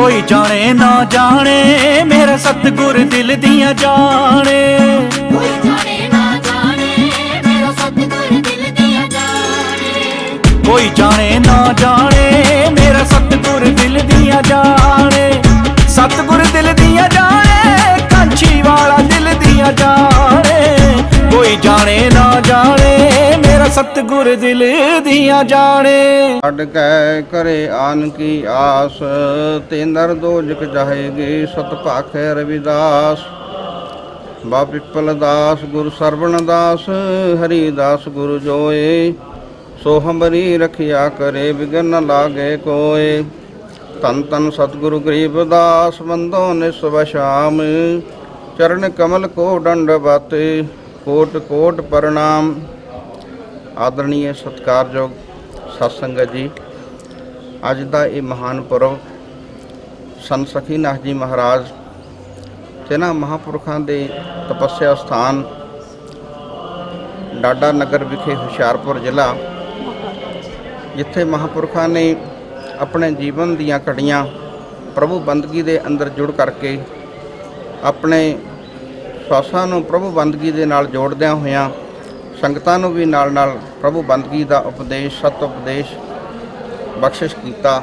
कोई जाने ना जाने मेरा सतगुर दिल दिया जाने, कोई जाने ना जाने मेरा सतगुर दिल दिया जाने, कोई जाने ना जाने मेरा सतगुर दिल दिया जाने, सतगुर दिल दिया जाने कांछी वाला दिल दिया जाने, कोई जाने ना जाने मेरा सतगुर दिल दिया जाने। अड कै करे आन की आस ते नर दोजक जाहेगी सत भाखे रविदास। बा पिपल दास गुरु सरवण दास हरिदास गुरु जोए, सो हमरी रखिया करे बिगन न लागे कोय। तन तन सतगुरु गरीब दास बंदो निस्व श्याम, चरण कमल को दंडवत कोट कोट प्रणाम। आदरणीय सत्कारयोग सत संगत जी, अज का ये महान पुरब संत सखीनाथ जी महाराज तिन्हां महापुरखों के तपस्या स्थान डाडा नगर विखे हुशियारपुर जिला, जिथे महापुरखों ने अपने जीवन दीयां घड़ियां प्रभु बंदगी के अंदर जुड़ करके अपने श्वासां नूं प्रभु बंदगी के नाल जोड़दियां होइयां संगतां नूं भी नाल नाल प्रभु बंदगी का उपदेश सत उपदेश बख्शिश कीता।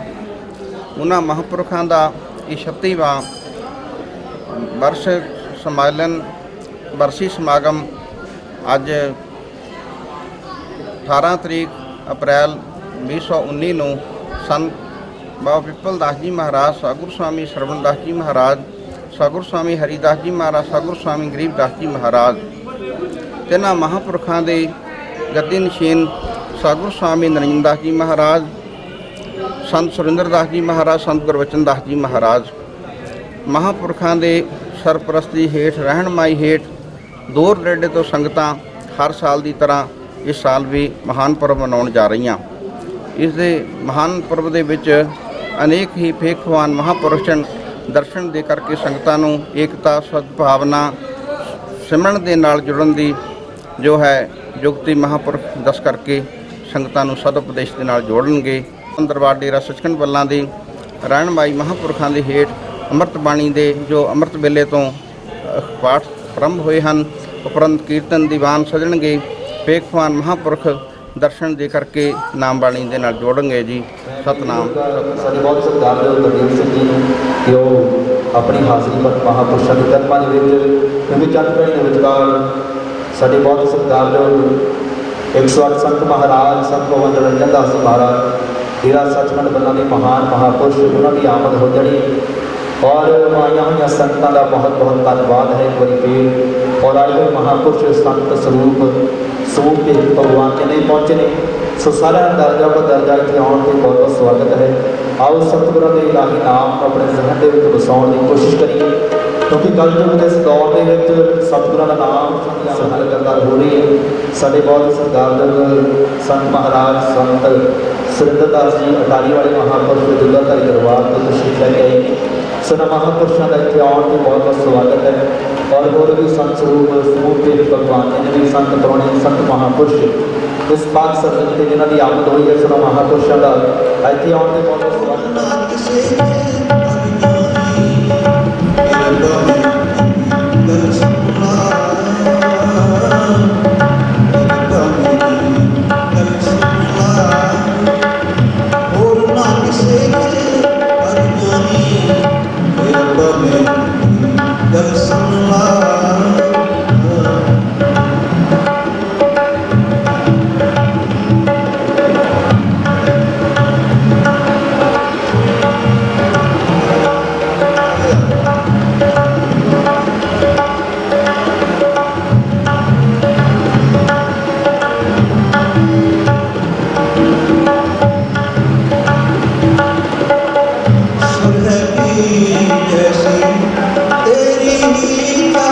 उन्हां महापुरखों का ये 36वां वर्ष सम्मेलन बरसी समागम अज 18 तरीक अप्रैल 2019 नूं संत बाबा पिपल दास जी महाराज, सतगुरु स्वामी सरवण दास जी महाराज, सतगुरु स्वामी हरिदास जी महाराज, सतगुरु स्वामी गरीब दास जी महाराज, तिन्हां महापुरखों के गद्दी नशीन सतगुरु स्वामी नरेंद्र दास जी महाराज, संत सुरिंदर दास जी महाराज, संत गुरबचन दास जी महाराज, महापुरखों के सरप्रस्ती हेठ रहनमाई हेठ दूर नेड़े तो संगतां हर साल की तरह इस साल भी महान पर्व मनाउण जा रही। इस महान पर्व के विच अनेक ही फेखवान महापुरुषों दर्शन दे करके संगतां नूं एकता सद्भावना सिमरन दे नाल जुड़न दी जो है जुगती महापुरख दस करके संगतां नूं सदउपदेश दे नाल जोड़नगे। दरबार डेरा सचखंड बल्लां दी रहनमाई महापुरखों के हेठ अमृत बाणी दे जो अमृत वेले तो पाठ प्रारंभ हुए हैं, उपरंत कीर्तन दीवान सजणगे। फेखवान महापुरख दर्शन दे करके नाम बाणी दे नाल जोड़ेंगे जी। सतनाम। साडी बहुत सत्कारयोग गुरदेव सिंह जी नूं कि वो अपनी हाज़री पर महापुरुषों के कर्मां दे विच क्योंकि चंद पीढ़ी दे विचकार साडी बहुत सत्कारयोग 108 संत महाराज संत गोबिंद रंजन दास जी महाराज डेरा सचखंड बल्लां दे महान महापुरुष उन्हां दी आमद हो जाणी और आईयां होईयां संगतां दा बहुत बहुत धन्यवाद है एक बारी फिर। और आए हुए महापुरुष संत स्वरूप समूह के भगवान के नहीं पहुँचे ने, सो सारे दर्जा पर दर्जा इतने आने के बहुत बहुत स्वागत है। आओ सतगुरों के इलाही नाम अपने जहन के वसाउण की कोशिश करिए, क्योंकि कलयुग के इस दौर के सतगुरों का नाम लगातार हो रही है। साढ़े बहुत सत्कारयोग संत महाराज संत सुरिंदर दास जी अटारी वाले महापुरुष दुर्गाधारी दरबार तो तशरीफ लैके आए। सना महापुरुषों का इतने आने की बहुत बहुत स्वागत है। और होर भी संत स्वरूप समूह के भगवान जिन्हें भी संत पुराने संत महापुरुष इस पाक सदन से जिन्हों की आमद हुई है सना महापुरुषों का इतने आने की बहुत बहुत स्वागत है। जैसी तेरी नीता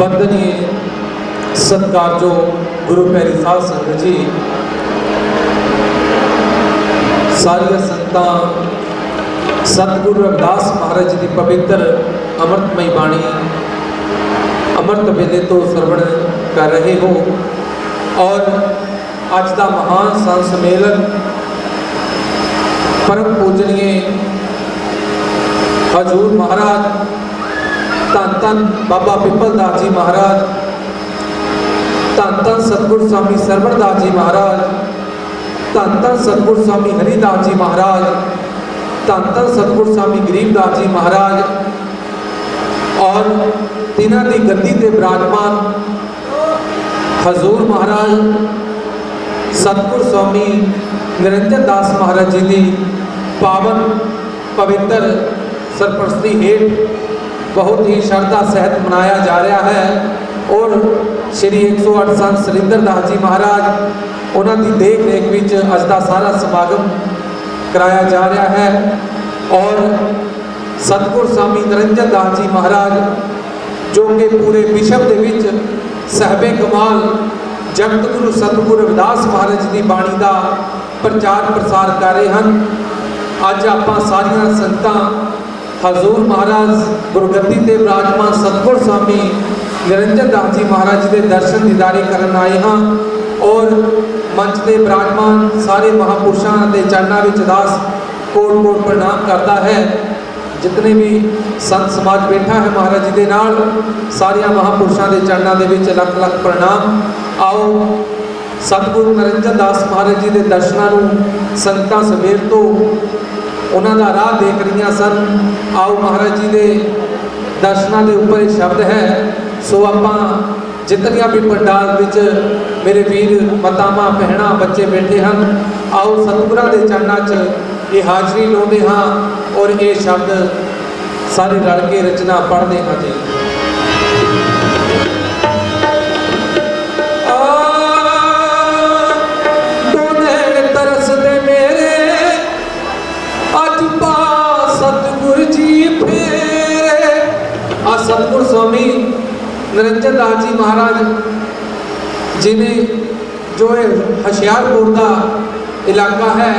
वंदनीय सत्कार जो गुरु प्यारी साध संगत जी सारिया संतां सतगुरु रविदास महाराज जी की पवित्र अमृतमयी बाणी अमृत वेले तो श्रवण कर रहे हो और अज का महान संत सम्मेलन परम पूजनीय हजूर महाराज धन धन बाबा पिपल दास जी महाराज धन धन सतगुरु स्वामी सरवण दास जी महाराज धन धन सतगुरु स्वामी हरिदास जी महाराज धन धन सतगुरु स्वामी गरीबदास जी महाराज और तिन्हां दी गद्दी ते विराजमान हजूर महाराज सतगुरु स्वामी निरंजन दास महाराज जी की पावन पवित्र सरप्रस्ती हेठ बहुत ही श्रद्धा सहित मनाया जा रहा है और श्री 108 संत सरिंदर दास जी महाराज उन्होंने देख रेख विच अज का सारा समागम कराया जा रहा है और सतगुरु स्वामी निरंजन दास जी महाराज जो कि पूरे विश्व के विच साहिबे कमाल जगत गुरु सतगुरु रविदास महाराज जी की बाणी का प्रचार प्रसार कर रहे हैं। अज आप सारिया संगतां हजूर महाराज गुरगद्दी ते विराजमान सतगुरु स्वामी निरंजन दास जी महाराज जी के दर्शन दीदारे करन आए हाँ और मंच के विराजमान सारे महापुरुषों के चरणों में दास कोट कोट प्रणाम करता है। जितने भी संत समाज बैठा है महाराज जी के नाल सारिया महापुरुषों के चरणों के लख लख प्रणाम। आओ सतगुरु निरंजन दास महाराज जी के दर्शनों संगतां सवेर तो उन्होंने राह देख रही सन। आओ महाराज जी के दर्शनों के ऊपर शब्द है सो आप जितनिया भी पंडाल विच मेरे वीर मातावां भैणां बच्चे बैठे हैं, आओ सतगुरां दे चरणा च ये हाजरी लाते हाँ और ये शब्द सारे रल के रचना पढ़ते हाँ जी। तरसदे मेरे अज पा सतगुर जी फेरे। आ सतगुर स्वामी निरंजन दास जी महाराज जिन्हें जो है हशियारपुर का इलाका है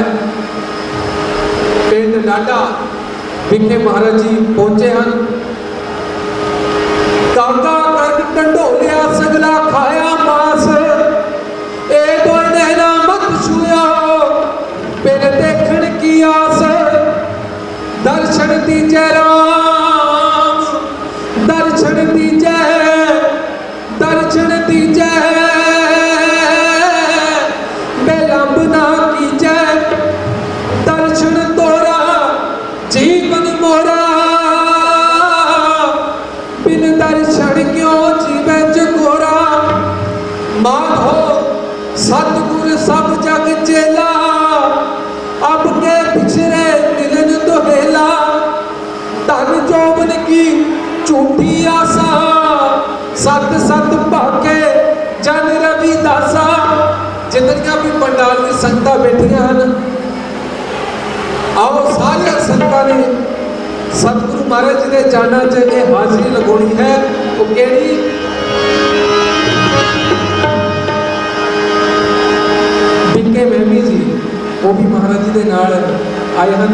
पिंड डाडा विखे महाराज जी पहुंचे हैं। काका कर कंडोलिया सगला खाया मास ए दो नैना मत छुया फिर देखण की आस। दर्शन दीजे राम दर्शन दीजे दर्शन दीजे बेलंब ना कीजे दर्शन तोरा जीवन मोरा बिन दर्शन क्यों जीवे चकोरा। माधो सतगुर सब जग चेला अब के पिछड़े मिलन दोहेला। धन जोबन की झूठी आशा सत सत भागे जन रविदासा। जितनिया भी पंडाल की संगतां बैठिया हैं, आओ सारे संगतां ने सतगुरु महाराज जी के चरणों च ये हाजरी लगानी है। वो केड़ी बिके मैमी जी वो भी महाराज जी के नाल आए हैं।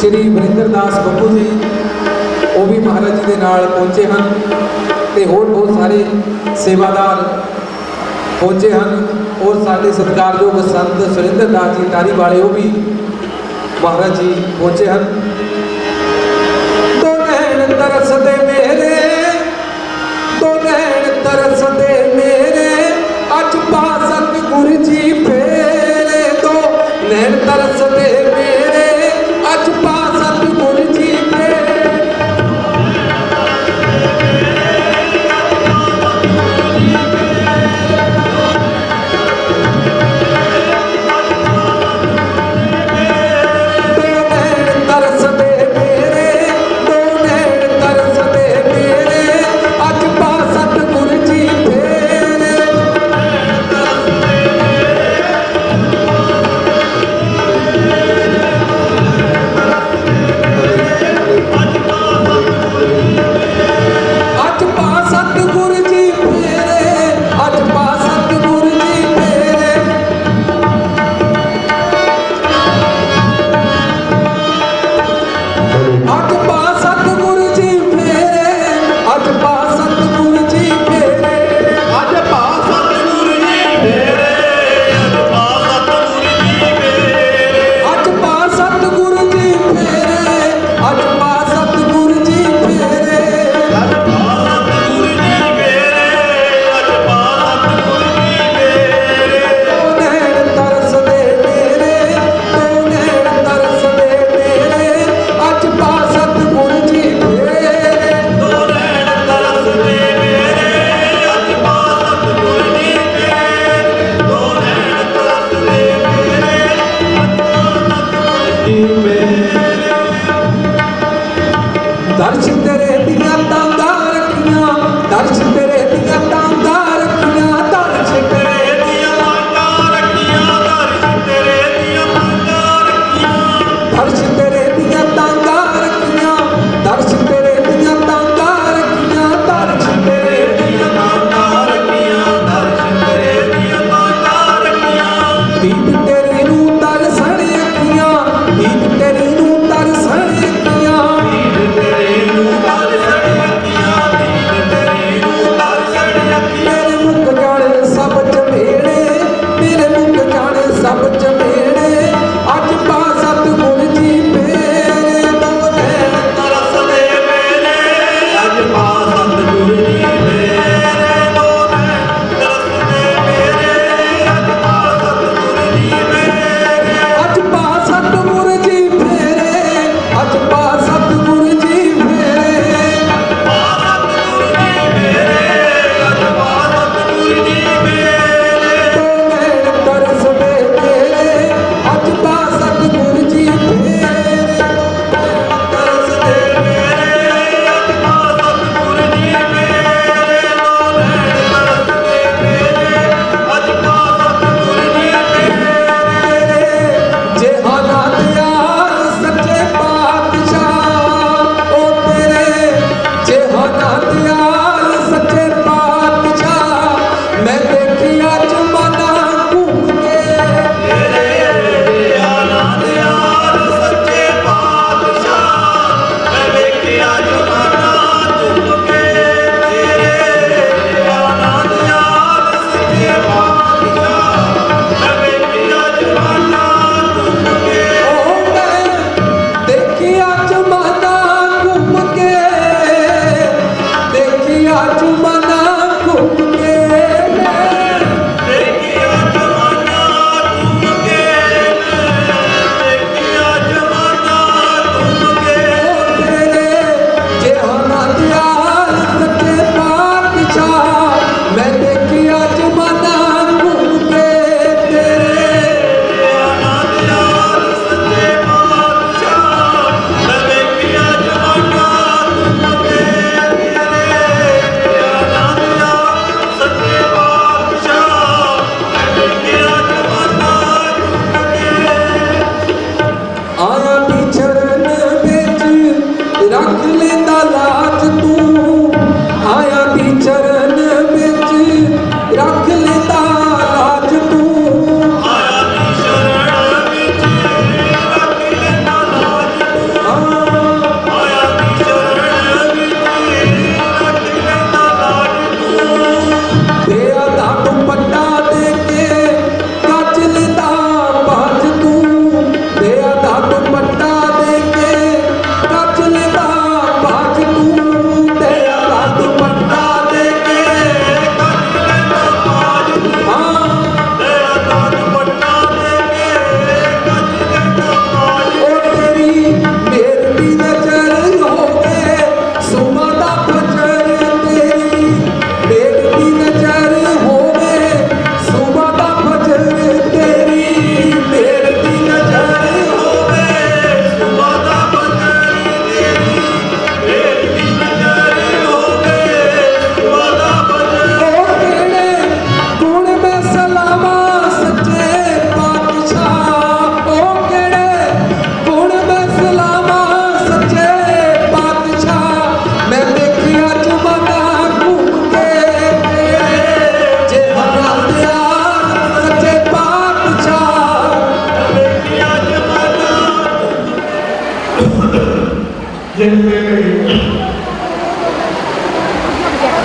श्री वरिंदर दास बब्बू जी वो भी महाराज जी के नाल पहुंचे हैं ते होर बहुत सारे सेवादार पहुंचे हैं और साडे सत्कारयोग संत सुरिंदर दास जी टारी वाले वो भी महाराज जी पहुंचे हैं। दो नैन तरसदे मेरे दो नैन तरसदे मेरे अज पा सतगुर जी फेरे। दो नैन तरसदे मेरे अज पा सतगुर जी फेरे। दो नैन तरसदे मेरे दो नैन तरसदे देखिया जमाना घूम के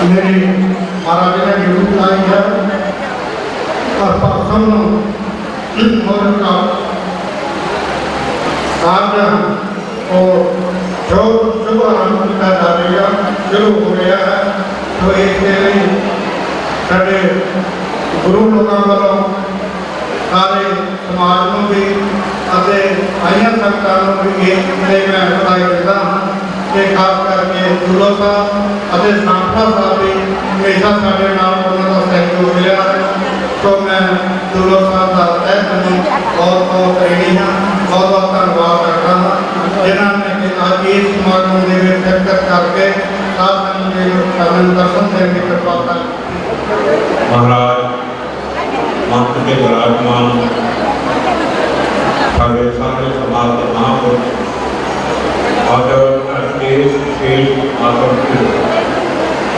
मेरी महाराज ने ड्यूटी लाई है और परसों का आज और जो शुभ आरंभ किया जा रहा शुरू हो गया है तो इसके लिए साढ़े गुरु लोगों वालों सारे समाज को भी आइया संगतां भी मैं बधाई देता हाँ कि खास करके दूलो साहब सांखा साहब भी हमेशा साढ़े नाल उन्होंने सहयोग मिला है तो मैं दूलो साहब का तह दिलों बहुत बहुत ऋणी हाँ बहुत बहुत धन्यवाद करता हाँ जिन्होंने कि आज इस समागम के शिरकत करके आप दर्शन देने की कृपा कर महाराज मंच के विराजमान सारे सारे समाज के महापुरुष और देश विशेष आसन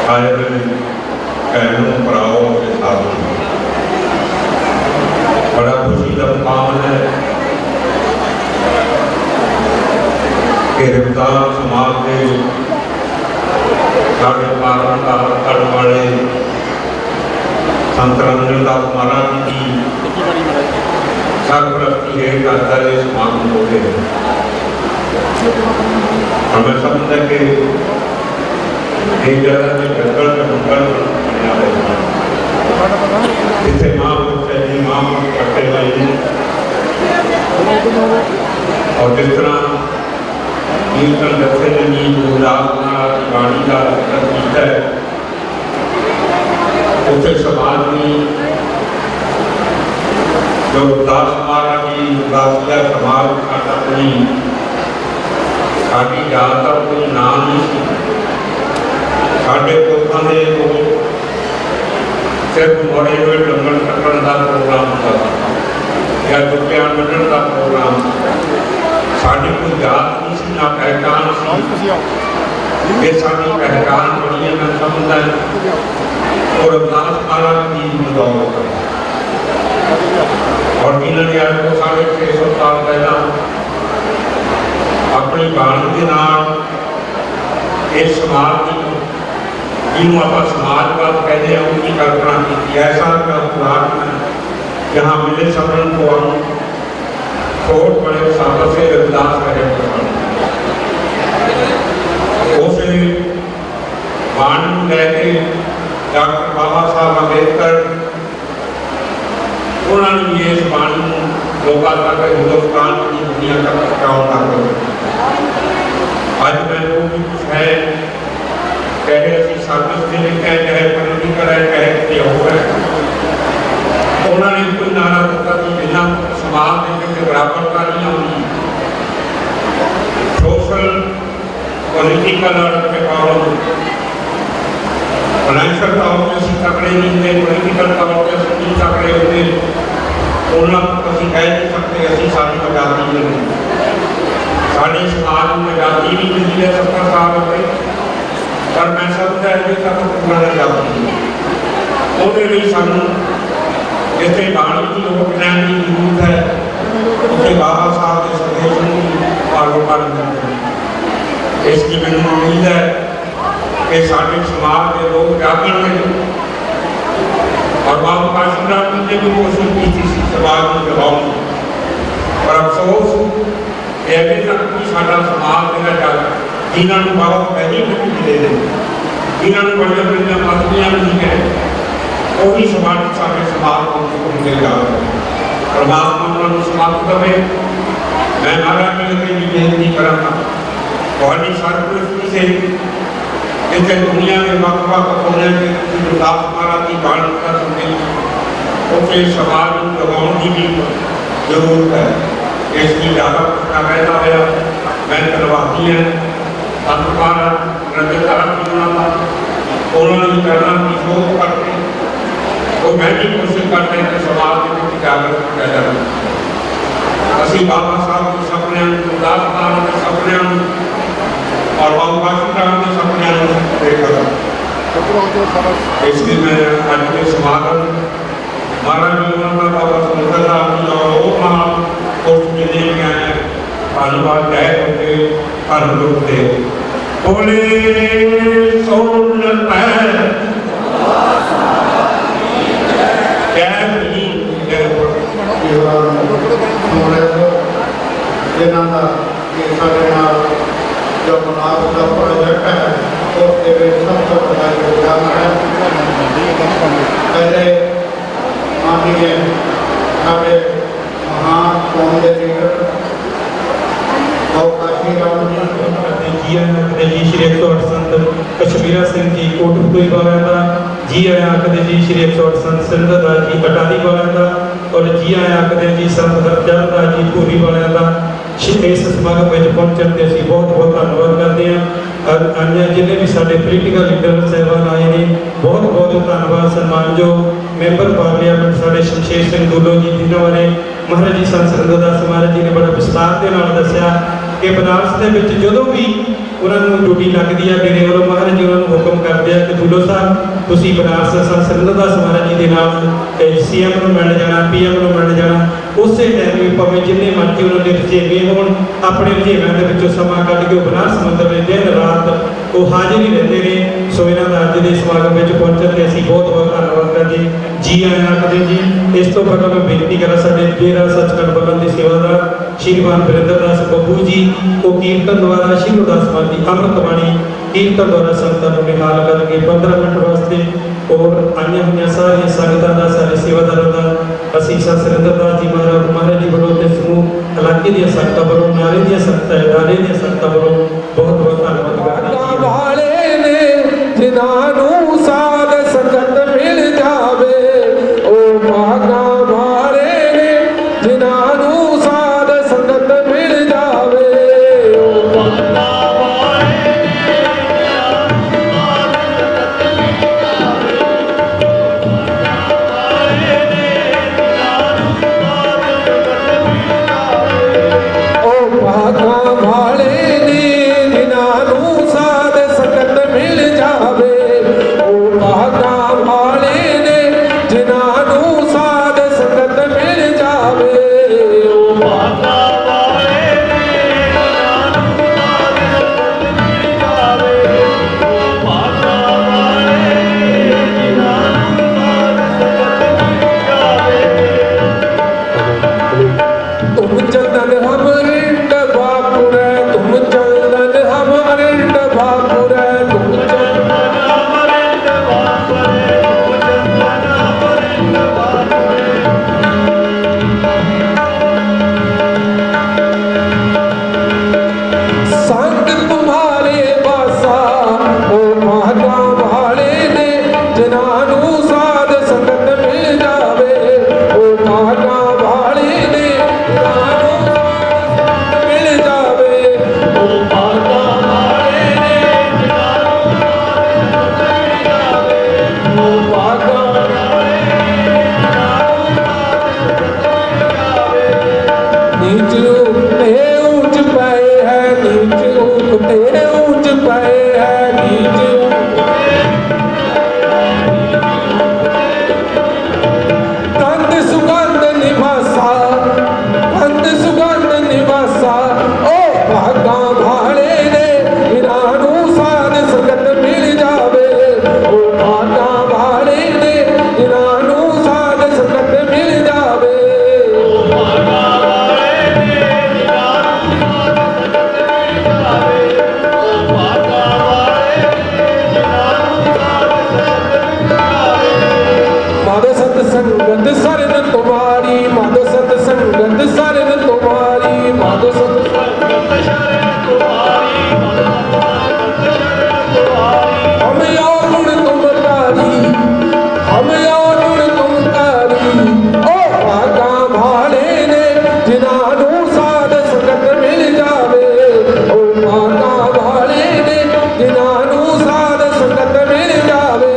आए बहनों भराओं के साथ बड़ा खुशी का मुकाम है कि रमजान समाज के साढ़े पारण का पकड़ वाले संत रंजनदास महाराज जी की सरपरस्ती हेठ आचार्य समागम होते हैं और मैं समझता कि एक जगह से जंगल में मंगल बना रहे जिसे महापुरुष जी महापुरुष करते हुए और जिस तरह कीर्तन करते हुए वाणी का गीत है उसे समाज में जो दास महाराज जी दासिया समाज अपनी साड़ी जात का कोई नाम नहीं सी साढ़े पुरखों के सिर्फ मोड़े हुए डंगल कटन का प्रोग्राम होता था या जुटिया बदन का प्रोग्राम साड़ी कोई जात नहीं सी ना पहचान सी ये सारी पहचान बनी है। मैं समझता और रमदास महाराज की बदौलत और जिन्होंने आज को 650 साल पहला अपनी बाणी के नाल इस समाज की जिन्होंने आप समाजवाद कहते हैं उनकी कल्पना की। ऐसा खुराक में जहाँ मिले सबन को हम छोट बड़े साबर से रविदास रहे उस बाणी लैके डॉक्टर बाबा साहब अम्बेडकर उन्होंने भी इस बाणी लोगों तक हिंदुस्तान की दुनिया तक पहुँचाने तक अज मैं जो भी कुछ है चाहे असी सर्विस के लिखे चाहे पॉलिटिकल है चाहे किसी हो है उन्होंने कोई नारा दिता कि बिना समाज के बराबरता नहीं होगी सोशल पॉलिटिकल और प्रॉब्लम फाइनेंशियल तौर पर असी तकड़े नहीं होते पॉलिटिकल तौर पर असी नहीं तकड़े होते उन्होंने असी कह नहीं सकते असी सारी आज़ादी मिली साढ़े समाज में आज़ादी भी मिली है 70 साल हो गए पर मैं समझता है कि तक पूरा आज़ादी वो सानू जिथे बाणी की वोट लैन की जरूरत है उसे बाबा साहब के संदेश की फॉलो करना इसकी मैंने उम्मीद है कि साढ़े समाज के लोग जागेंगे और बाबा काशीराम जी ने भी कोशिश की थी समाज को जगाने पर अफसोस अभी तक भी साडा समाज मेरा जाग जिन्होंने बाबा पहली मिट्टी मिले जिन्होंने बड़े बड़े पदवियां नहीं है वही समाज सारे समाज को मिलेगा परमात्मा उन्होंने समाप्त करे। मैं महाराज जी की बेनती करांगा बहुत सर्वदृष्टि से जिसे दुनिया में वक्-वक् कोने में रविदास महाराज की बाणी का संदेश उसे समाज को लगाने की भी जरूरत है। इसकी ज़्यादा प्रश्न पैदा होया मैं धन्यवादी है संतपाल रजतार उन्होंने भी करना की शोध करके तो मैं भी कोशिश करते हैं कि समाज के प्रति जागरूक पैदा करें। असी बाबा साहब के सपने रविदास महाराज के सपने और बाबा काशीराम के सपने देखा इसलिए मैं आज के समागम महाराज बाबा सुंदरलाल जी और वो महान पोस्ट में दे गए हैं धन्यवाद जय होते अनुरूपते बोले सोन पैर जिन्होंने जो मुनाफ का प्रोजेक्ट है उसके सब तो बड़ा योगदान है। पहले माननीय हमारे महान कौम के लीडर काशीराम जी आया जी श्री 108 संत कश्मीरा सिंह जी कोटपुई वाला था जी आया कदे जी श्री 108 संत सिंधदास जी अटारी वाला था और जी आया कदे जी संत हरचंद जी पूरी वाला था। इस समागम में पहुंचने से असी बहुत बहुत धन्यवाद करते हैं और अन्य जिन्हें भी साढ़े पोलीटिकल लीडर साहबान आए हैं बहुत बहुत धन्यवाद सन्मान जो मैंबर पार्लियामेंट साढ़े शमशेर सिंह दूलो जी जिन्होंने महाराज जी संत सिंधदास महाराज जी ने बड़ा विस्तार के नाल दस्या कि बनारस के जो भी उन्होंने ड्यूटी लगती है मेरे वालों महाराज जी उन्होंने हुक्म करते हैं कि दूलो साहब तुसी बनारस संत सिंधदास महाराज जी के नाम CM को मिल जाना PM को मिल जाना उस टाइम भी भावें जिन्हें मर्जी उन्होंने रजेवे हो अपने रजेवों के समा कढ़ के बनारस मंदिर में दिन रात वो हाजिर ही रहते हैं। सो इन्हों का अज के समागम में पहुंचने से असी बहुत बहुत धन्यवाद करते जी आया कदे जी। इस तो पहले मैं बेनती करा साढ़े डेरा सचखंड भवन के सेवादार श्रीमान वीरेंद्र दास बब्बू जी को कीर्तन द्वारा श्री गुरदास मान की अमृतवाणी कीर्तन द्वारा संतान को निहाल करके 15 मिनट वास्ते और अन्य अन्य सारी संगतां दा सारे सेवादारों का असी संत सिरंद्रदास जी महाराज जी बड़ों के समूह इलाके दी संगतां बड़ों नारे दी संगतां डाले दी संगतां बड़ों बहुत बहुत धन्यवाद करते हैं। वाले ने जिन्हानू साध संगत मिल जावे ओ भागा वाले ने जिन्हानू साध संगत मिल जावे ओ भागा वाले संगत शरण तुम्हारी माधो सत्संगत शरण तुम्हारी माधो सत्संगत शरण तुम्हारी हम और गुण तुम तारी हम और गुण तुम तारी ओ भागा भाले ने जिनानू साध संगत मिल जावे ओ भागा भाले ने जिनानू साध संगत मिल जावे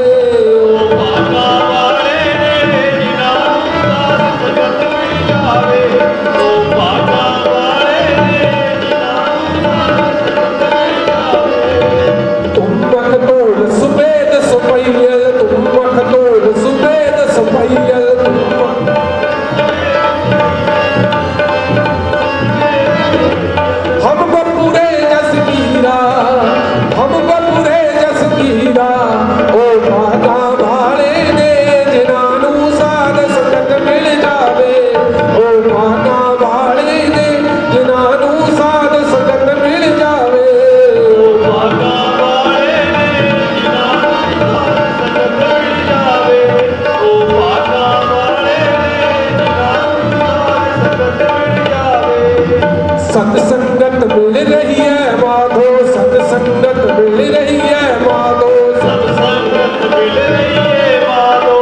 सत्संगत मिल रही है माधो सत्संगत मिल रही है माधो सत्संगत मिल रही है माधो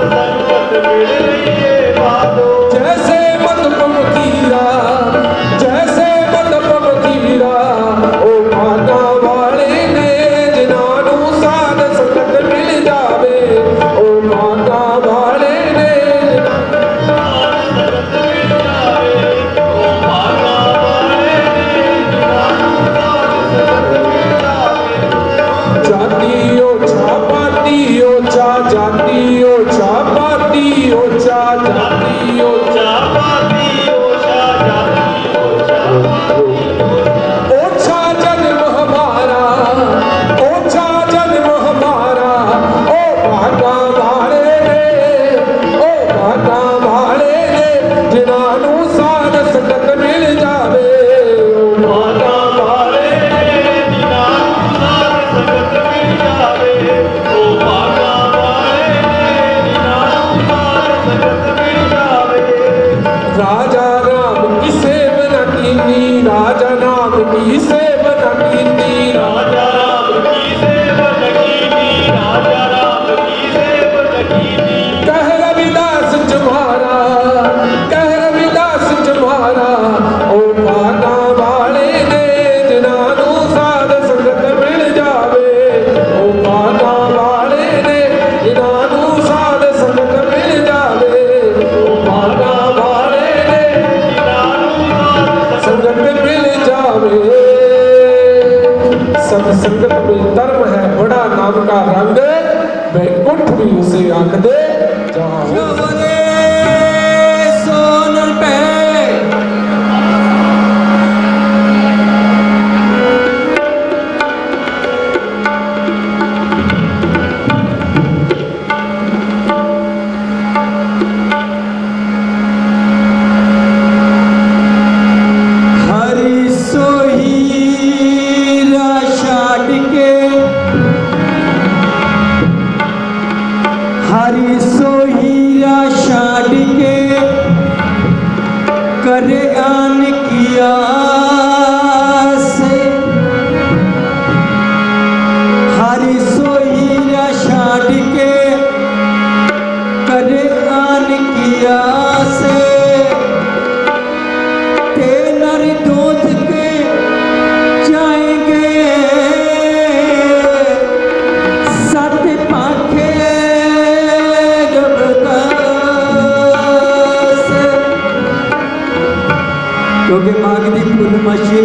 सत्संगत मिल रही है माधो जैसे मतपम कीरा जैसे मतपम कीरा ओ भागा वाले ने जिनानू साध संगत मिल जावे ओ भागा वाले ने जातियो छापातियो चा जातियो छापातियो चा जातियो छापातियो चा जातियो ओछा जन्म हमारा ओछा जन्म हमारा ओ भागा भाले रे ओ भागा भाले रे जिनानू साध संगत मिल जावे ओ भागा भाले रे जिनानू साध संगत मिल जावे ओ भागा भाले रे जिनानू साध संगत मिल जावे राजा राम की सेवना कीनी राजा नाम की सेवना कीनी राजा राम की सेवना कीनी राजा राम की सेवना कीनी कह रविदास तुम्हारा कह रविदास तुम्हारा ओ भागा वाले ने जिनानू साध संगत मिल जावे ओ भागा वाले ने जिनानू साध संगत मिल जावे ओ भागा वाले ने जिनानू साध संगत मिल जावे सत्संगत में धर्म है बड़ा नाम का रंग वैकुंठ भी उसे आंख दे जहाँ सोन पे हरि सोही राशाड के हरि सोही राशाड के करे आन किया से हरि सोही राशाड के करे आन किया से ते नर दूध के जाएंगे सत पाखे क्योंकि माघ की पूर्णमासी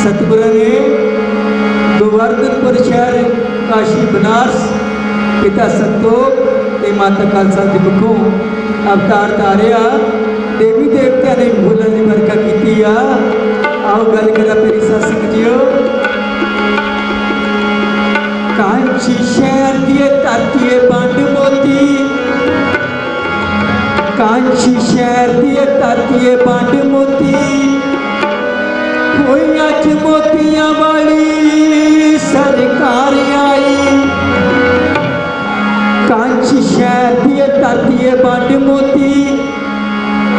सतगुरु ने गोवर्धनपुर शहर काशी बनारस पिता संतोख ते माता खालसा जी मुखों अवतार धारिया देवी देवत्या ने भूलन की बरकत की आओ गल करा मेरी सत्संग जियो कांची शहर दिए धरती बंड मोती कांची शहर दिए धरती बंड मोती कोई अच मोतियां वाली सरकार आई कांची शहर दिए धरतीए बंड मोती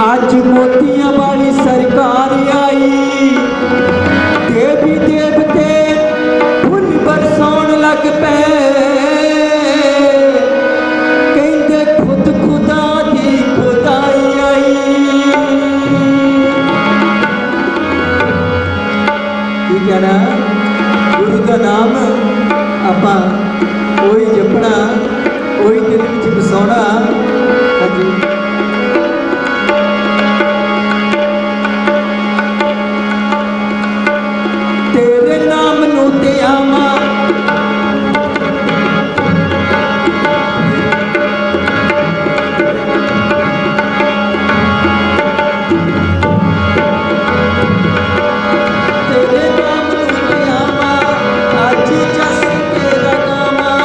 अज मोतियां वाली सरकार आई देवी देवते फुल बरसाउण लग पे कहंदे खुद खुदा दी खुदाई आई की कहना गुरु का नाम आपां ओही जपना ओही दिल विच बसाउणा। तेरे नाम नू ते आवां तेरे नाम नू ते आवां अज जस तेरा गावां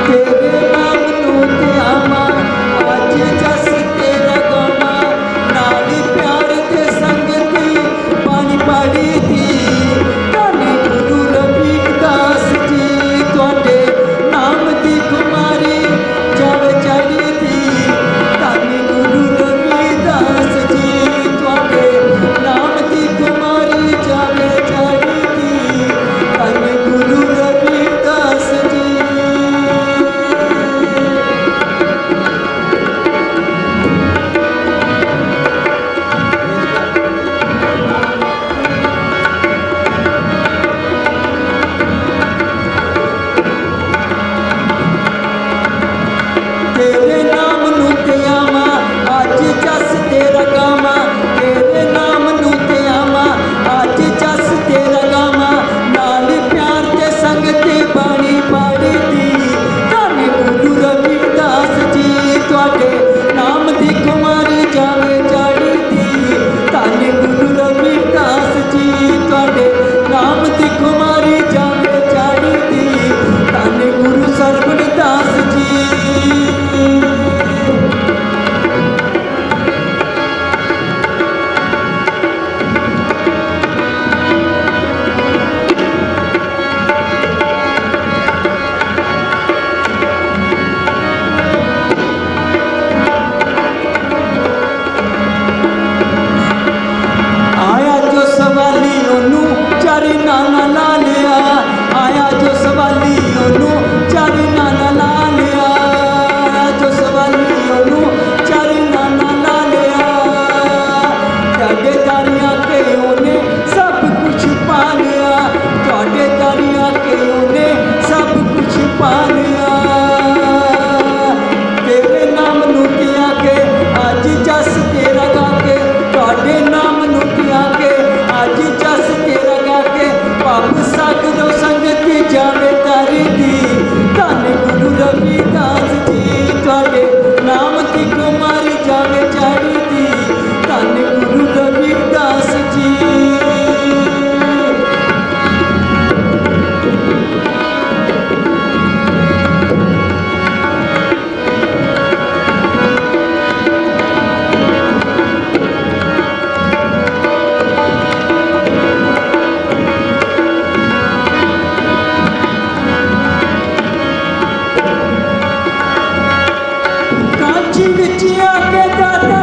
तेरे नाम नू ते आवां अज जस तेरा गावां नाल प्यार ते संगती पानी पाड़ी थी धन्य गुरु रविदास जी तुहाडे नाम दी कुमारी जावे चढ़ी थी धन्य गुरु रविदास जी तुहाडे नाम दी कुमारी जावे चढ़ी थी धन्य गुरु रविदास जी। तेरे नाम नू ते आवां अज जस तेरा गावां तेरे नाम नू ते आवां अज जस तेरा गावां नाल प्यार ते संगती बाणी पाड़ी दी धन्य गुरु रविदास जी तुहाडे नाम दी कुमारी जावे चढ़ी थी धन्य गुरु रविदास जी तुहाडे नाम दी कुमारी जावे चढ़ी थी धन्य गुरु सरवणदास जी। आया जो सवाली ओनू चारी नाना ला लिया आया जो सवाली ओनू चारी नाना ला लिया आया जो सवाली ओनू चारी नाना ला लिया ਤੁਹਾਡੇ दारियां के ओने सब कुछ पा लिया ਤੁਹਾਡੇ दारियां के ओने सब कुछ पा लिया तेरे नाम नू किया के अज जस तेरा गा के ਤੁਹਾਡੇ नाम नू किया के अज जस तेरा गा के पाप सागरो संगति जावे तारी दी धन्य गुरु रविदास जी ਤੁਹਾਡੇ नाम दी कुमारी जावे चढ़ी दी धन्य गुरु रविदास जी। कांची विच आके दादा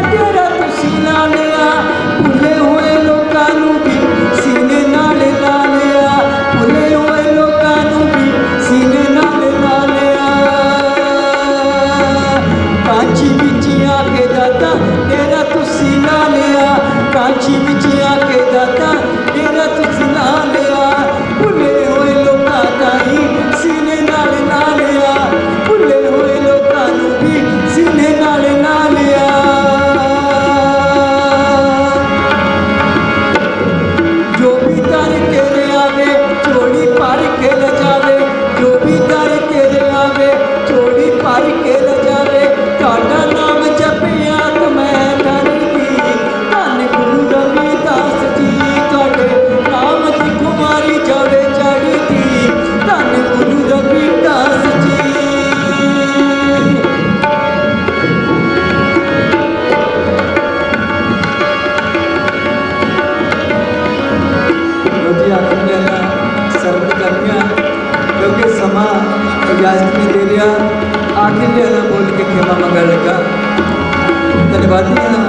धन्यवादी हाँ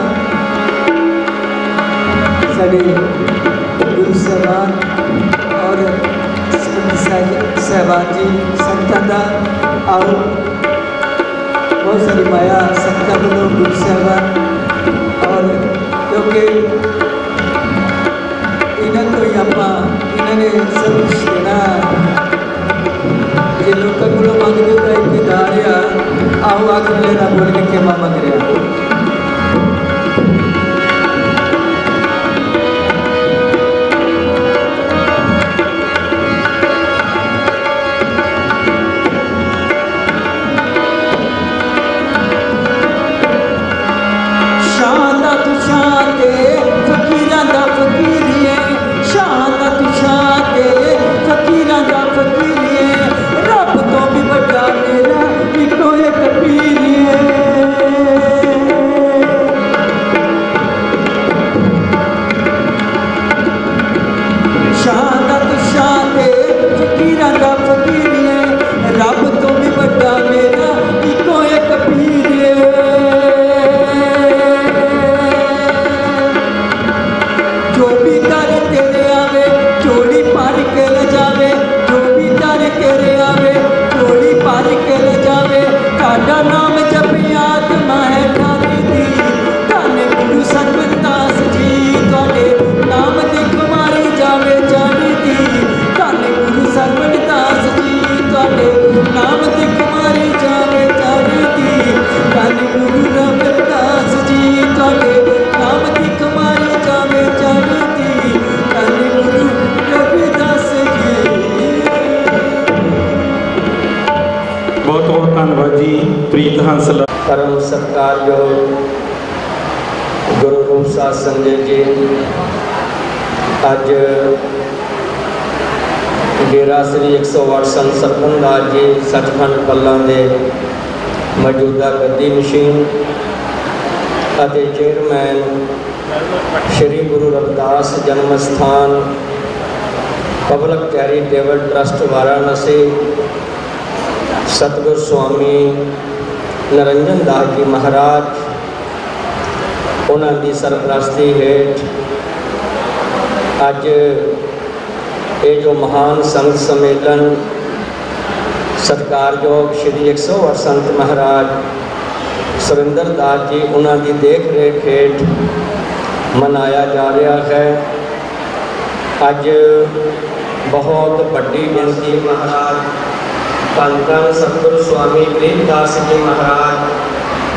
साढ़े गुरु साहबान और साहबान जी संतां दा आओ बहुत सारी माया संतां वालों गुरु साहबान और क्योंकि इन्होंने तो ही आप इन्होंने सब कुछ देना ये लोगों को मंगते तो एक दारिया आओ आखिर लेना बोल के खेमा मंग रहा परम सत्कार जो गुरु रूप साध संगत जी अज डेरा श्री 108 संत सरपंच दास जी सचखंड पल्लां दे मौजूदा गद्दी मशीन ਅਤੇ चेयरमैन श्री गुरु रविदास जन्म स्थान पब्लिक चैरिटेबल ट्रस्ट वाराणसी सतगुरु स्वामी नरंजन दास जी महाराज उन्होंने सरपरस्ती हेठ अज ये जो महान संत सम्मेलन सत्कारयोग श्री 108 संत महाराज सुरिंदर दास जी उन्होंने देख रेख हेठ मनाया जा रहा है। अज बहुत बड़ी गिनती महाराज धन धन सतगुरु स्वामी गरीबदास जी महाराज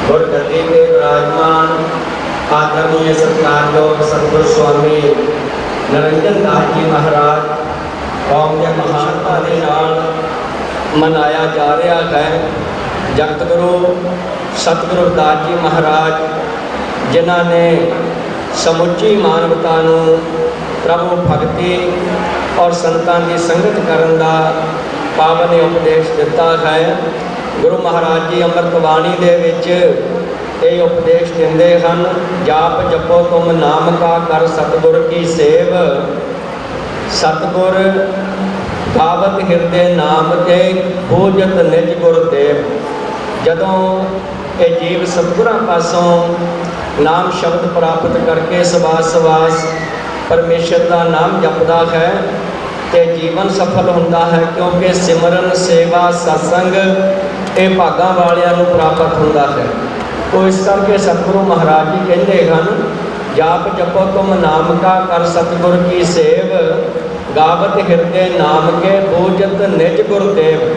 गुरगद्दी के विराजमान आदरणीय सत्कारयोग सतगुरु स्वामी नरंजन दास जी महाराज कौम के महानता के नाल मनाया जा रहा है। जगत गुरु सतगुरु दास जी महाराज जिन्होंने समुची मानवता नूं प्रभु भगती और संतां की संगत करन दा पावन उपदेश दिता है। गुरु महाराज जी अमृतवाणी दे विच ये उपदेश देंदे हन, जाप जपो तुम नाम का कर सतगुर की सेव, सतगुर गावत हिरदे नाम के पूजत निज गुरदेव। जदों ये जीव सतगुरां पासों नाम शब्द प्राप्त करके सवास सवास परमेश्वर का नाम जपदा है तो जीवन सफल होता है, क्योंकि सिमरन सेवा सत्संग ये भागां वालियां नूं प्राप्त होता है। तो इस करके सतगुरु महाराज जी कहते हैं, जाप जपो तुम नाम का कर सतगुर की सेव, गावत हिरदे नाम के पूजत निज गुरदेव।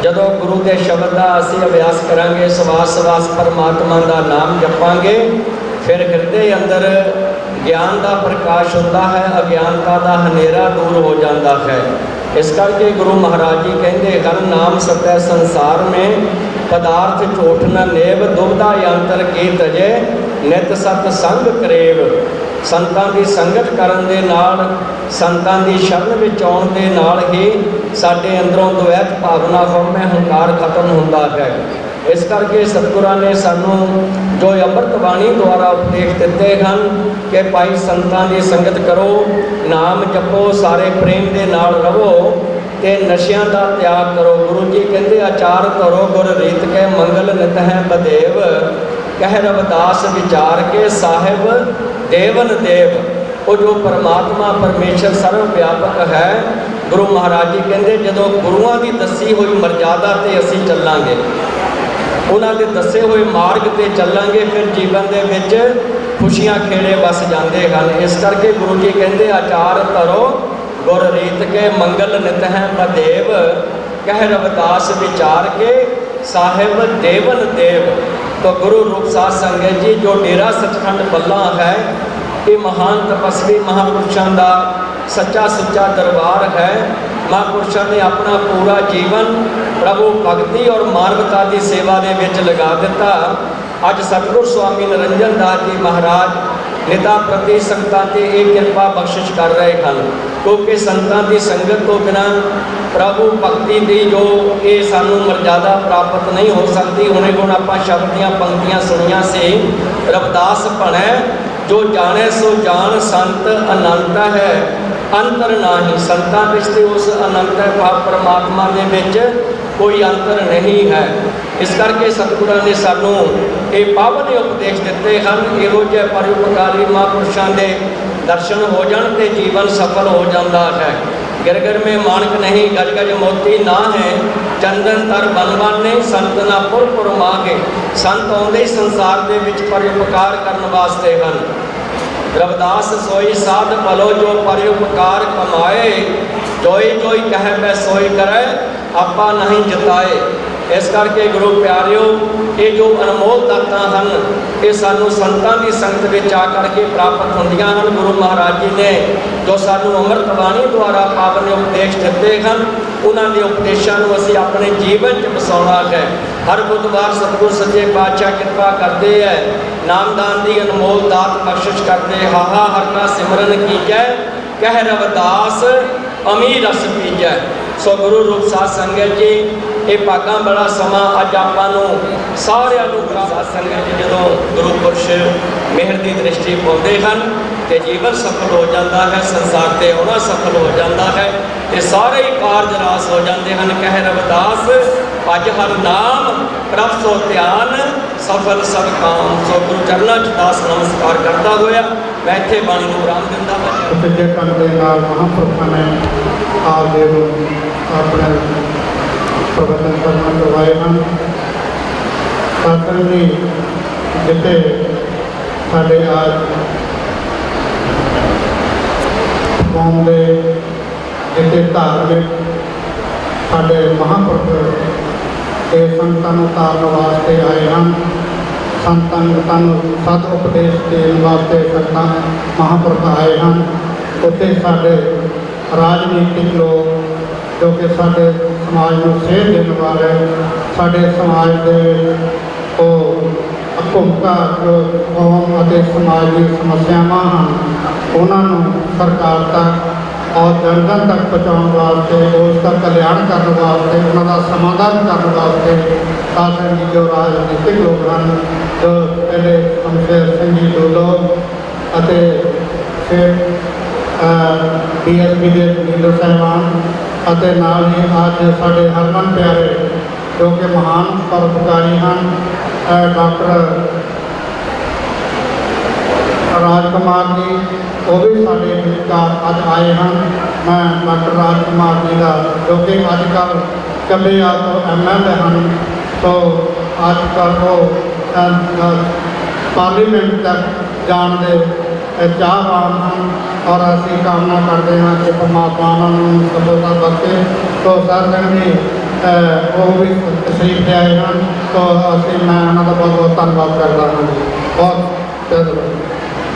जदों गुरु के शब्द का असी अभ्यास करांगे, सवास सवास परमात्मा का नाम जपांगे, फिर हिरदे अंदर ज्ञान का प्रकाश होता है, अज्ञानता का हनेरा दूर हो जाता है। इस करके गुरु महाराज जी कहते हैं, नाम सत्य संसार में पदार्थ झूठ न नेव, दुविधा यंत्र की तजे नित सत संग करेव। संतां की संगत करन दे नाल, संतां की शरण विच आउण दे नाल ही साडे अंदरों द्वैत भावना हउमय हंकार खत्म होता है। इस करके सतगुरां ने सानू जो अमृतवाणी द्वारा उपदेश दिते हैं कि भाई संतां की संगत करो, नाम जपो, सारे प्रेम के नाल रहो ते नशियां का त्याग करो। गुरु जी कहते आचार करो गुर रीत के मंगल नित है बदेव। कह रविदास विचार के साहिब देवन देव। वो जो परमात्मा परमेश्वर सर्व व्यापक है, गुरु महाराज जी कहते जो गुरुआं की दसी हुई मर्यादा ते असी चलांगे, उन्हां दे दसे हुए मार्ग ते चलांगे, फिर जीवन दे विच खुशियां खेड़े वस जाते हैं। इस करके गुरु जी कहते आचार धरो गुर रीत के मंगल नित है बदेव। कह रविदास विचार के साहिब देवन देव। तो गुरु रूप साध संगत जी जो डेरा सचखंड बल्ला है, ये महान तपस्वी महापुरुषों का सच्चा सुच्चा दरबार है। महापुरुषों ने अपना पूरा जीवन प्रभु भगती और मानवता की सेवा के विच लगा दिता। अज सतगुरु स्वामी निरंजन दास जी महाराज निता प्रति संगतां ते एक कृपा बख्शिश कर रहे हैं, क्योंकि संतां की संगत तो बिना प्रभु भक्ति की जो ये सानू मर्यादा प्राप्त नहीं हो सकती। हुणे हुण आपां शब्द दीआं पंक्तियां सुनिया से रविदास भणे जो जाने सो जान संत अनंत है अंतर नाही। संतां विच ते उस अनंत परमात्मा दे विच कोई अंतर नहीं है। इस करके सतगुरां ने सानू ये पावन उपदेश दिते हैं। इहो जिहे परोपकारी महापुरुषों के दर्शन हो जाण ते जीवन सफल हो जाता है। गिरगिर में माणक नहीं गज गज मोती ना है, चंदन तर बन बन ने संत ना पुर पुर मांगे। संत आउंदे संसार दे विच परोपकार करन वास्ते हैं। रविदास सोई साध भलो जो परोपकार कमाए, जोई जोई कह बै सोई करे आपा नहीं जताए। इस करके गुरु प्यारिओ ये जो अनमोल दातां हैं ये सानू संतां की संगत में आ करके प्राप्त होंदियां हैं। गुरु महाराज जी ने जो सानू अमृत बाणी द्वारा पावन उपदेश दिते हैं, उन्होंने उपदेशों को असीं अपने जीवन च बसाउणा है। हर बुधवार सतगुरु सच्चे पातशाह कृपा करते हैं, नामदान की अनमोल दात बख्शिश करते। हाहा हर का सिमरन कीजै कह रविदास अमीर रस पीजै। सो गुरु रूप साध संगत जी ये भागा बड़ा समा अज आपां सारिਆਂ ਨੂੰ साध संगत जी जो गुरु पुरुष मेहर की दृष्टि पाते हैं तो जीवन सफल हो जाता है, संसार से आना सफल हो जाता है, ये सारे ही कारज रास हो जाते हैं। कह रविदास अज हर नाम प्रभ सो ध्यान सफल सब काम। सो गुरु चरणों च दास नमस्कार करता होया मैं इत्थे बाणी नूं विराम दिंदा हां। सच्चे कंड दे नाल महापुरुषों ने आप दे अपने प्रवचन करवाए हैं। सतगुरु जी जिते साडे आज कौम के जिते धार्मिक साडे महापुरुष ये संतां नूं तारन वास्ते आए हैं, संतां नूं सद उपदेश देने वास्ते संतां महापुरुष आए हैं। उत्थे साडे राजनीतिक लोग जो कि साडे समाज को सेध देने वाले, साडे समाज के भूमिका जो कौम और समाज की समस्यावां हैं उन्होंने सरकार तक और जन जन तक पहुँचाने वास्ते, उसका कल्याण करने वास्ते, उनका समाधान करने वास्ते शासन की जो राजनीतिक लोग हैं जो पहले शमशेर सिंह जी ढोलो फिर DSP के लीडर साहबान नाल ही अज साडे हरमन प्यारे जो कि महान परोपकारी हैं डॉक्टर राजकुमार जी, वो भी साढ़े विचार अज आए हैं। मैं डॉक्टर राजकुमार जी का जो कि अजकल कभी तो MLA हैं, तो अजकल वो पार्लीमेंट तक जाने के चाहवान हैं और असी कामना करते हैं कि परमात्मा उन्होंने सफलता बख्शे। तो सर भी वो भी तशरीफ ले आए हैं, तो असी मैं उन्होंने बहुत बहुत धन्यवाद करता हूँ। बहुत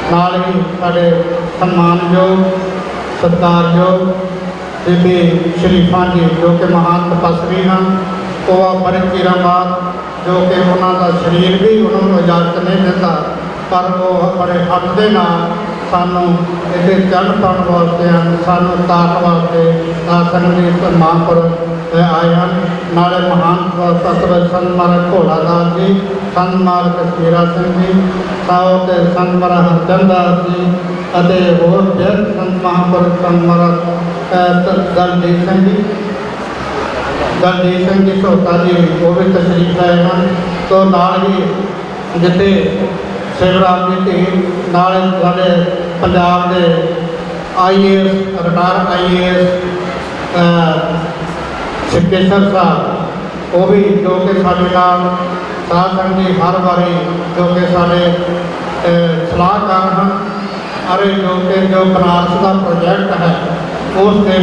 नाल ही साढ़े सम्मानयोग सत्कारयोग बीबी शरीफा जी जो कि महान तपस्वी हैं, वो बड़े चिरों बाद जो कि उन्होंने शरीर भी उन्होंने इजाजत नहीं देता, पर वो बड़े हक के नाल सानू इसे चढ़ पाने वास्ते हैं, सानू तारन वास्ते आसन भी महापुरुष आए हैं। नाले महान सतगुर संत महाराज घोड़ा दास जी, संत महाराज कश्मीरा सिंह जी, संत महाराज हरचंद दास जी ਅਤੇ ਹੋਰ ਫਿਰ संत महापुरुष संत महाराज दलजीत सिंह जी सोता जी वो भी तशरीफ लाए हैं। तो नाल ही जिथे शिवराज की टीम नाल साडे पंजाब के IAS रिटायर IAS सिकेश्वर साहब वो भी जो कि साडे नाल साध संगत जी हर बारी जो कि साडे सलाहकार हैं अरे जो कि जो बनारस का प्रोजेक्ट है उस दे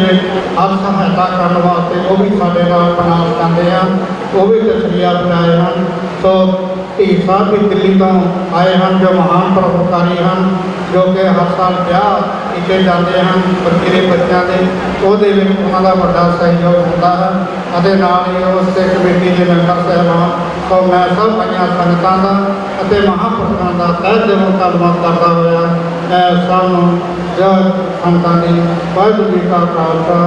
हर सहायता करने वास्ते वो भी साडे नाल बनारस आते हैं वो भी तस्वीर बनाए हैं। तो ढीर साहब भी दिल्ली तो आए हैं जो महान परोपकारी हैं जो कि हर साल ब्याह किए जाते हैं बचेरे बच्चों के उन्होंने बड़ा सहयोग होता है और नाल ही उस कमेटी के मैंबर साहबान तो मैं सब पाइया संगतों का महापुरुषों का तह दिलों धन्यवाद करता हुआ सानू जो संगतों की वाहगुरू जी का खालसा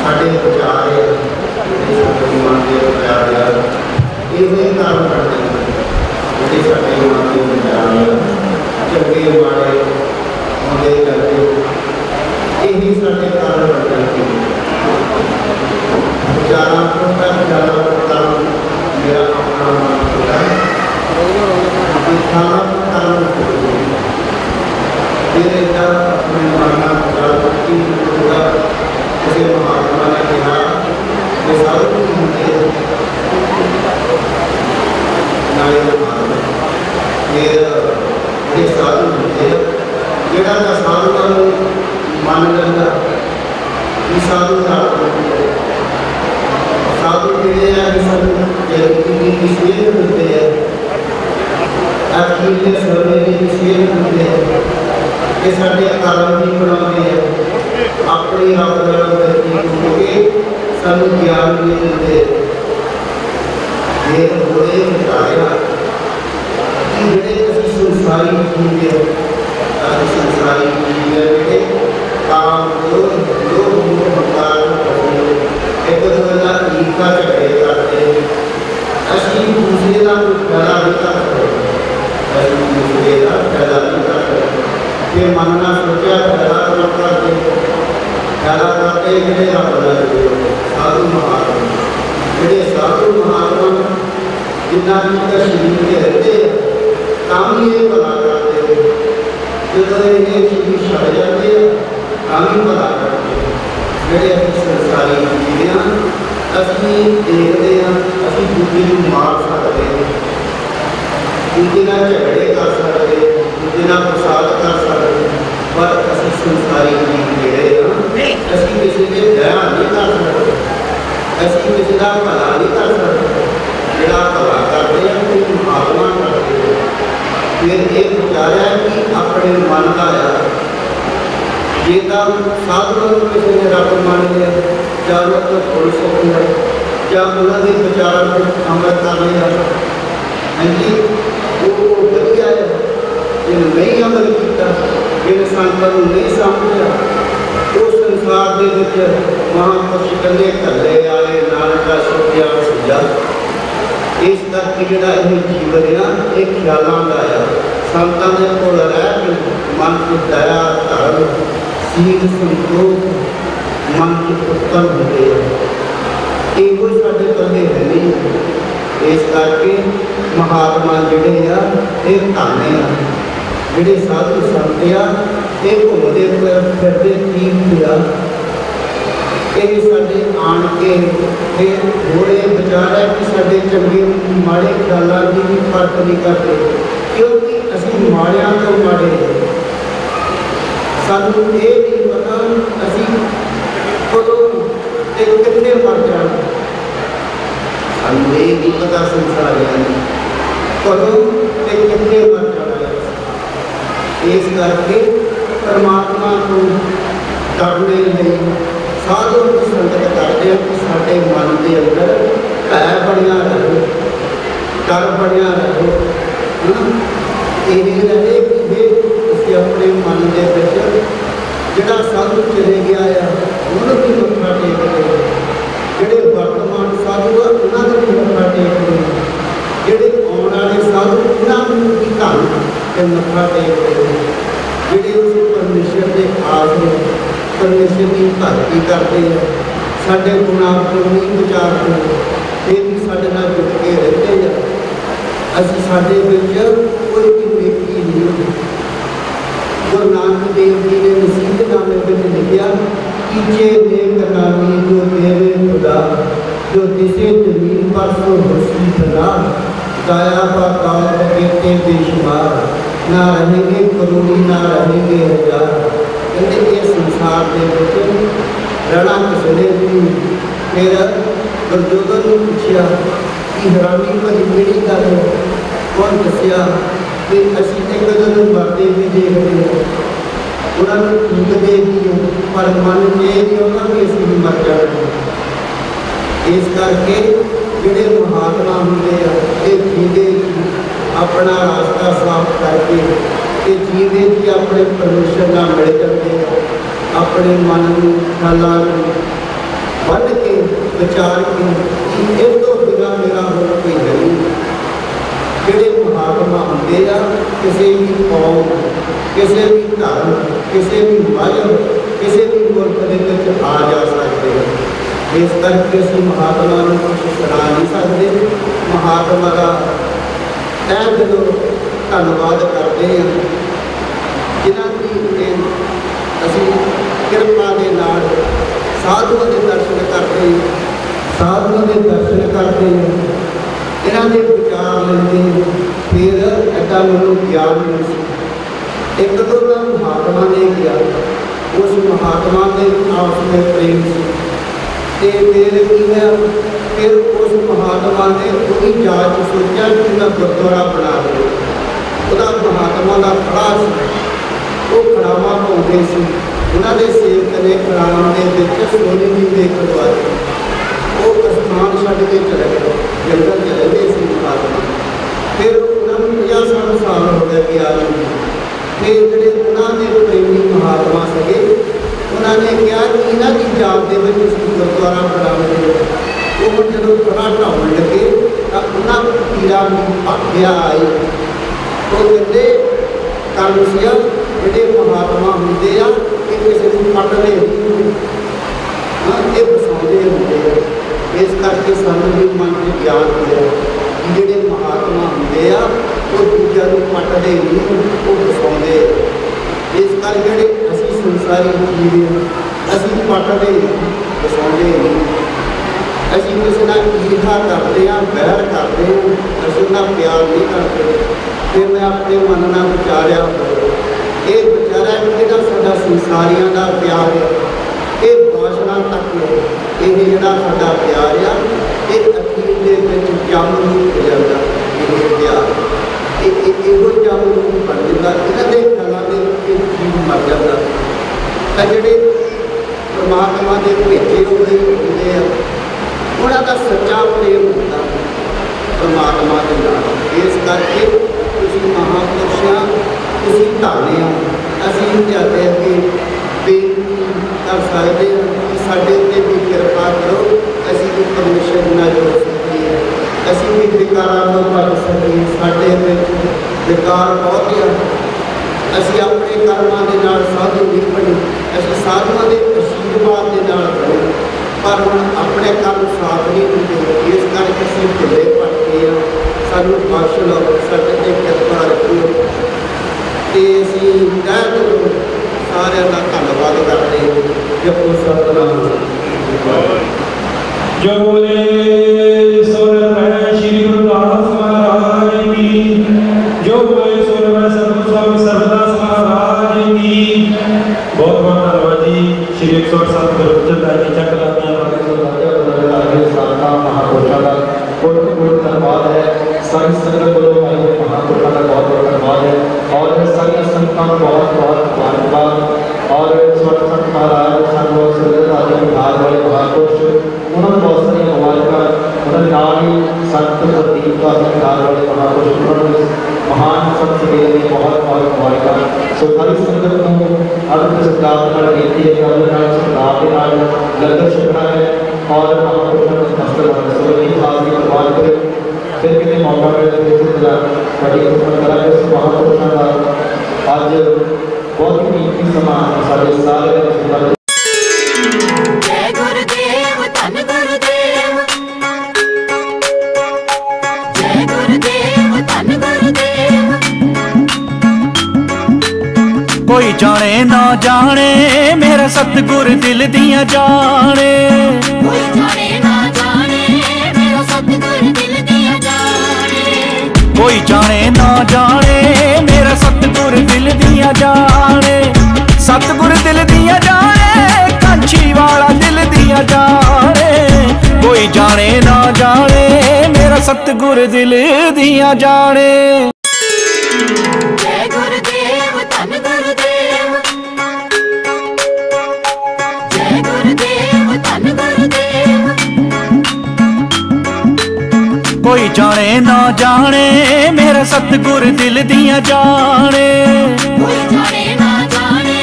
साढ़े विचार है मन के विचार ये कारण करते हैं जो साढ़े मन के विचार चंगे माड़े होंगे करते यही साढ़े कारण करते हैं विचारा मेरा अपना मन होता है मेरे अपने मानना किसी महात्मा ने कहा कि साधु होंगे ये साधु होंगे जोड़ा का साधु का मान लेना ये साधु साधु के की सेव होते हैं अखीरले सवेरे की सेव होते हैं ये साढ़े कारण भी बनाते हैं अपनी के सानू ज्ञान भी देते ये होए बताया कि जेडे संसारी जीव है संसारी जीव है काम लोग भगवान एक दूसरा ईर्षा झगड़े करते असली दूसरे का फैला नहीं कर सकते असली दूसरे का फैला नहीं कर सकते ये मानना सोचा फैला करते फैला करते ਜਿਹੜੇ साधु महात्मा ਜਿਹੜੇ साधु महात्मा जिन्ना भी शरीर के रहते काम ही ये भला करते जो ये शरीर छड़ जाते काम ही भला करते ਜਿਹੜੇ ਅਸੀਂ ਸੰਸਾਰੀ ਜੀਵ ਹਾਂ ਅਸੀਂ ਦੇਖਦੇ ਹਾਂ ਅਸੀਂ ਦੂਜੇ ਨੂੰ ਮਾਰ ਸਕਦੇ ਹਾਂ ਦੂਜੇ ਨਾਲ ਝਗੜੇ ਕਰ ਸਕਦੇ ਦੂਜੇ ਨਾਲ ਫਸਾਦ ਕਰ ਸਕਦੇ पर असं संसारी जीव ਜਿਹੜੇ ਹਾਂ ਅਸੀਂ ਕਿਸੇ ਦੇ ਦਇਆ नहीं कर सकते ਅਸੀਂ ਕਿਸੇ ਦਾ ਭਲਾ नहीं कर सकते ਜਿਹੜਾ ਭਲਾ ਕਰਦੇ ਆ ਕੋਈ महात्मा ਕਰਦੇ फिर ਇਹ ਵਿਚਾਰਿਆ ਕਿ ਆਪਣੇ ਮਨ ਦਾ ਆ ਜੇ ਤਾਂ ਸਾਧੂ ਨੂੰ ਕਿਸੇ ਨੇ ਰੱਬ ਮੰਨ ਲਿਆ ਜਾਂ ਉਹ ਤੋਂ ਫੁੱਲ ਸਕਦਾ ਜਾਂ ਉਹਨਾਂ ਦੇ ਵਿਚਾਰਾਂ ਨੂੰ ਅਮਲ ਕਰ ਲਿਆ ਹਾਂਜੀ ਉਹ ਵਧੀਆ ਹੈ ਜੇ ਨਹੀਂ ਅਮਲ ਕੀਤਾ जिन संतां नहीं समझा उस संसार के महापुरुष कले कले आए नानका सोचा सुझा इस करके जोड़ा यह जीवन है ये ख्यालों का आ संतां के कोल रह के मन की दया धर्म सील संतोष मन के उत्पन्न होते हैं यो साढ़े कले है नहीं इस करके महात्मा जोड़े आ धाने आ ਜਿਹੜੇ साधु संत आ ये घूमते फिरते ठीक आ ये साढ़े आन के फिर थोड़े विचार है कि साढ़े चंगे माड़े ख्यालों की भी फर्क नहीं करते क्योंकि असी माड़िया तो माड़े सानू ये नहीं पता असी कदों कितने मर जाना सानू ये नहीं पता संसारियों कदों कितने मर जाना इस करके परमात्मा को करने लिए साधु की संगत करते हैं कि साढ़े मन के अंदर भय बढ़िया रहो डर बढ़िया रहो यही रहे कि उसे अपने मन के जोड़ा साधु चले गया है उन्होंने भी मत्था टेक जोड़े वर्तमान साधु है उन्होंने भी मत्था टेक ਨੂੰ ਵੀ ਧੰਨ ਤੇ ਮੱਥਾ ਟੇਕਦੇ ਨੇ ਜਿਹੜੇ ਉਸ ਪਰਮੇਸ਼ਰ ਦੇ ਆਸਰੇ ਪਰਮੇਸ਼ਰ ਦੀ ਭਗਤੀ ਕਰਦੇ ਆ ਸਾਡੇ ਗੁਨਾਹ ਤੋਂ ਨਹੀਂ ਵਿਚਾਰਦੇ ਇਹ ਵੀ ਸਾਡੇ ਨਾਲ ਜੁੜ ਕੇ ਰਹਿੰਦੇ ਆ ਅਸੀਂ ਸਾਡੇ ਵਿੱਚ ਕੋਈ ਵੀ ਨੇਕੀ ਨਹੀਂ ਹੁੰਦੀ ਗੁਰੂ ਨਾਨਕ ਦੇਵ ਜੀ ਨੇ ਨਸੀਹਤਨਾਮੇ ਵਿੱਚ ਲਿਖਿਆ कीचे नेक नामी जो देवे खुदा जो दिसे जमीन पर सो हुस्न सदा दाया का काल कहते बेशुमार ना रहेंगे करोड़ी ना रहेंगे हजार कहते ये संसार के विच रहना किसने भी फिर गुरजोगन ने पूछा कि हैरानी भरी मेरी गल कौन दसिया कि असीं एक दिन मरते भी देखते हैं उन्होंने फूकते भी पर मन में ये नहीं होता कि असं भी मर जाना इस करके जोड़े महात्मा होंगे ये जीवे अपना रास्ता साफ करके ये जीवे जी अपने परमेश्वर नाल मिल जाते अपने मन में ख्यालों बन के विचार के इस तो बिना मेरा होर कोई नहीं जोड़े महात्मा होंगे किसी भी कौम किसी भी धर्म किसी भी मजहब किसी भी मुल्क के आ जा सकते हैं इस करके असं महात्मा को कुछ सुना नहीं सकते महात्मा का तह दिलों धन्यवाद करते हैं जिन्होंने असी कृपा के नाल साधुओं के दर्शन करते हैं साधुओं के दर्शन करते हैं इन्हों के विचार लेते फिर ऐसा मैं ज्ञान नहीं एक तो महात्मा ने किया उस महात्मा के आपस में प्रेम से मेरे की है फिर उस महात्मा ने पूरी जात सोचा कि मैं गुरुद्वारा बना दूँ वह महात्मा का खड़ा वो खड़ावा पाते सी उन्होंने सेवक ने खड़ाव के सोने की देख करवाई वो स्थान छड़ के चले गए जंगल चले गए महात्मा फिर उन्होंने 50-60 साल हो गए गया फिर जोड़े उन्होंने प्रेमी महात्मा सके उन्होंने कहा कि इन्हों की जात के गुरुद्वारा बनावे वो जो थोड़ा ढाउन लगे तो उन्होंने पीड़ा आख्या आई तो कहते कर्म से जोड़े महात्मा होंगे कि किसी को पढ़ने ये बसाते होंगे इस करके सानू भी मन में ज्ञान होया कि जोड़े महात्मा होंगे वो दूजा को पटते नहीं वो बसाते इस कर जोड़े असी संसारी जीव असी पटते बसाते नहीं असी किसी ना ईर्षा करते हैं बैर करते हैं असी उनका प्यार नहीं करते फिर मैं अपने मन में विचारिया ये विचारा कि साडा संसारियों का प्यार है ये भाषणा तक ये जोड़ा साडा प्यार आ ये अखीर के जम रूप हो जाता ये प्यार यो जम रूप बन जाता इन्हों के ख्यालों के जीव मर जाता तो जोड़े परमात्मा के भेजे होंगे उन्होंने सच्चा प्रेम होता परमात्मा के नाल इस करके तुसीं महापुरुषां तुसीं धन्य हो असीं तुहाडे अगे बेनती कर सकते हैं कि साडे ते भी कृपा करो असीं भी परमेश्वर नाल जुड़ सकीए असीं भी विकारां तों बच सकीए साडे विच विकार बहुत है असीं अपने कर्मां दे नाल साधु नहीं बने असीं साधुआं दे आशीर्वाद दे नाल बने पर हम अपने कर्म साथ नहीं दिंदे इस करके असीं ढिले भटके हैं सानू बख्श लो साडे ते कृपा रखो ते असीं तह दिलों सारे का धन्यवाद करते हैं जपो सतनाम जो बोले सुर में श्री गुरुदास महाराज की जो बोले सुर में सतगुरु स्वामी सर्वदास महाराज की बहुत बहुत धन्यवाद जी श्री 108 गुरुचंद जी चक्र महापुरुषों का बहुत बहुत धन्यवाद है सारी संगत बोलो महापुरुषों का बहुत बहुत धन्यवाद है और सारी संतान बहुत बहुत धन्यवाद और स्वतंत्र महाराज बिहार वाले महापुरुष उन्होंने बहुत सारी मुबारक उन्होंने नाल ही संत प्रदीप का बिहार वाले महापुरुष उन्होंने महान संत सभा ने बहुत बहुत मुबारक सो सारी संगत को अदब सत्कार बेनती है सरदार के नाल लंगर छकना है और महापुरुषों को मस्त सो हाजिरी करवा फिर कितने मौका मिले बड़ी खिदमत करा इस महापुरुषों का अज बहुत ही कीमती समा सारे सारे जय गुरुदेव धन गुरुदेव जय गुरुदेव धन गुरुदेव कोई जाने ना जाने मेरा सतगुर दिल दिया जाने कोई जाने ना जाने मेरा सतगुर दिल दिया जाने कोई जाने ना जाने मेरा सतगुर दिल दिया जाने सतगुर दिल दिया जाने कांची वाला दिल दिया जाने कोई जाने ना जाने मेरा सतगुर दिल दिया जाने जय गुरुदेव धन गुरुदेव जय गुरुदेव धन गुरुदेव कोई जाने ना जाने मेरा सतगुर दिल दिया जाने कोई जाने ना जाने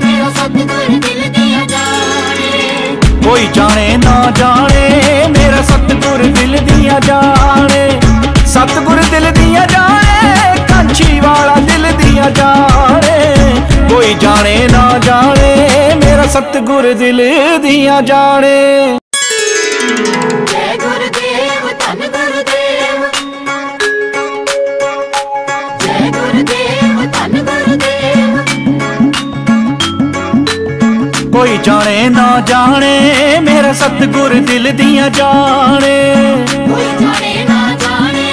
मेरा सतगुर दिल दिया जाने कोई जाने ना जाने मेरा सतगुर दिल दिया जाने सतगुर दिल दिया जाने कांची वाला दिल दिया जाने कोई जाने ना जाने मेरा सतगुर दिल दिया जाने जय गुरुदेव धन गुरुदेव जय गुरुदेव धन गुरुदेव कोई जाने ना जाने मेरा सतगुर दिल दिया जाने कोई जाने ना जाने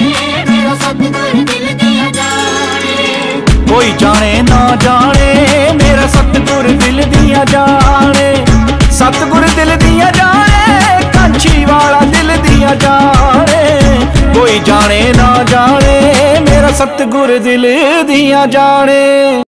मेरा सतगुर दिल दिया जाने कोई जाने ना जाने मेरा सतगुर दिल दिया जाने सतगुर दिल दिया जाने कांची वाला दिल दिया जाने कोई जाने ना जाने मेरा सतगुर दिल दिया जाने।